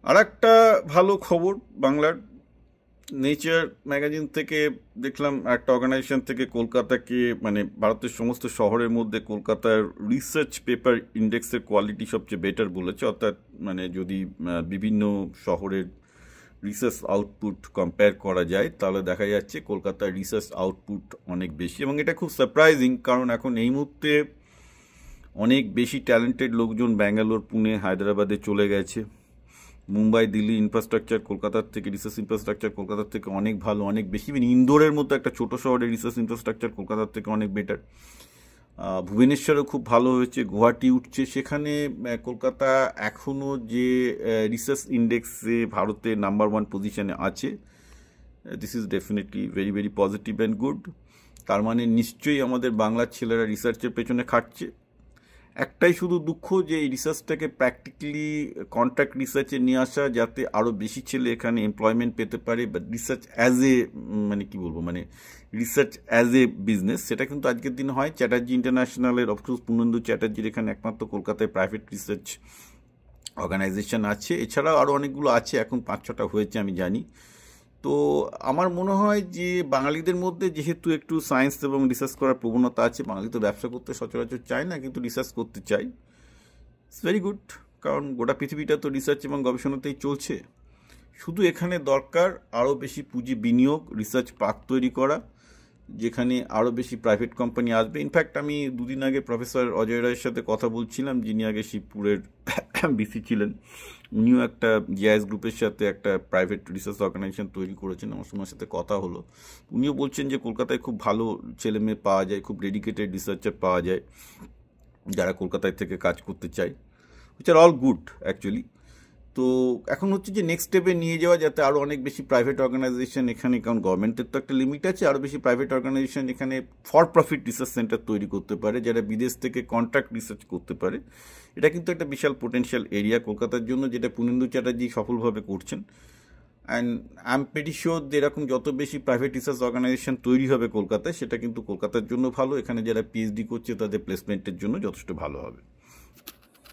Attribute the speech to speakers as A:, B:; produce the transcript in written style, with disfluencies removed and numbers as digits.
A: আর একটা ভালো খবর বাংলার, নেচার ম্যাগাজিন থেকে দেখলাম একটা অর্গানাইজেশন থেকে কলকাতাকে মানে ভারতের সমস্ত শহরের মধ্যে কলকাতার রিসার্চ পেপার ইন্ডেক্সের কোয়ালিটি সবচেয়ে বেটার বলেছে। অর্থাৎ মানে যদি বিভিন্ন শহরের রিসার্চ আউটপুট কম্পেয়ার করা যায় তাহলে দেখা যাচ্ছে কলকাতার রিসার্চ আউটপুট অনেক বেশি, এবং এটা খুব সারপ্রাইজিং কারণ এখন এই মুহূর্তে অনেক বেশি ট্যালেন্টেড লোকজন ব্যাঙ্গালোর, পুনে, হায়দ্রাবাদে চলে গেছে। মুম্বাই, দিল্লি ইনফ্রাস্ট্রাকচার কলকাতার থেকে, রিসার্চ ইনফ্রাস্ট্রাকচার কলকাতার থেকে অনেক ভালো, অনেক বেশি। ইভেন ইন্দোরের মতো একটা ছোটো শহরের রিসার্চ ইনফ্রাস্ট্রাকচার কলকাতার থেকে অনেক বেটার। ভুবনেশ্বরও খুব ভালো হয়েছে, গুয়াহাটি উঠছে। সেখানে কলকাতা এখনও যে রিসার্চ ইন্ডেক্সে ভারতের নাম্বার ওয়ান পজিশনে আছে, this is definitely very very positive and good. তার মানে নিশ্চয়ই আমাদের বাংলার ছেলেরা রিসার্চের পেছনে খাটছে। একটাই শুধু দুঃখ যে এই রিসার্চটাকে প্র্যাকটিক্যালি কন্ট্রাক্ট রিসার্চে নিয়ে আসা, যাতে আরও বেশি ছেলে এখানে এমপ্লয়মেন্ট পেতে পারে। বাট রিসার্চ অ্যাজ এ মানে কি বলবো, মানে রিসার্চ অ্যাজ এ বিজনেস, সেটা কিন্তু আজকের দিন হয়। চ্যাটার্জি ইন্টারন্যাশনালের, অফকোর্স পূর্ণেন্দু চ্যাটার্জির এখানে একমাত্র কলকাতায় প্রাইভেট রিসার্চ অর্গানাইজেশন আছে। এছাড়াও আরও অনেকগুলো আছে, এখন 5-6টা হয়েছে আমি জানি। তো আমার মনে হয় যে বাঙালিদের মধ্যে যেহেতু একটু সায়েন্স এবং রিসার্চ করার প্রবণতা আছে, বাঙালি তো ব্যবসা করতে সচরাচর চায় না, কিন্তু রিসার্চ করতে চাই। ইটস ভেরি গুড, কারণ গোটা পৃথিবীটা তো রিসার্চ এবং গবেষণাতেই চলছে। শুধু এখানে দরকার আরও বেশি পুঁজি বিনিয়োগ, রিসার্চ পার্ক তৈরি করা, যেখানে আরও বেশি প্রাইভেট কোম্পানি আসবে। ইনফ্যাক্ট আমি দুদিন আগে প্রফেসর অজয় রায়ের সাথে কথা বলছিলাম, যিনি আগে শিবপুরের বিসি ছিলেন। উনিও একটা জিআইএস গ্রুপের সাথে একটা প্রাইভেট রিসার্চ অর্গানাইজেশন তৈরি করেছেন। আমার সময়ের সাথে কথা হলো, উনিও বলছেন যে কলকাতায় খুব ভালো ছেলে মেয়ে পাওয়া যায়, খুব ডেডিকেটেড রিসার্চার পাওয়া যায় যারা কলকাতায় থেকে কাজ করতে চায়, which are all good actually. তো এখন হচ্ছে যে নেক্সট স্টেপে নিয়ে যাওয়া, যাতে আরও অনেক বেশি প্রাইভেট অর্গানাইজেশন এখানে, কারণ গভর্নমেন্টের তো একটা লিমিট আছে, আরও বেশি প্রাইভেট অর্গানাইজেশন এখানে ফর প্রফিট রিসার্চ সেন্টার তৈরি করতে পারে, যারা বিদেশ থেকে কন্ট্রাক্ট রিসার্চ করতে পারে। এটা কিন্তু একটা বিশাল পোটেনশিয়াল এরিয়া কলকাতার জন্য, যেটা পূর্ণেন্দু চ্যাটার্জি সফলভাবে করছেন। And I am pretty sure যে এরকম যত বেশি প্রাইভেট রিসার্চ অর্গানাইজেশন তৈরি হবে কলকাতায়, সেটা কিন্তু কলকাতার জন্য ভালো। এখানে যারা পিএইচডি করছে তাদের প্লেসমেন্টের জন্য যথেষ্ট ভালো হবে।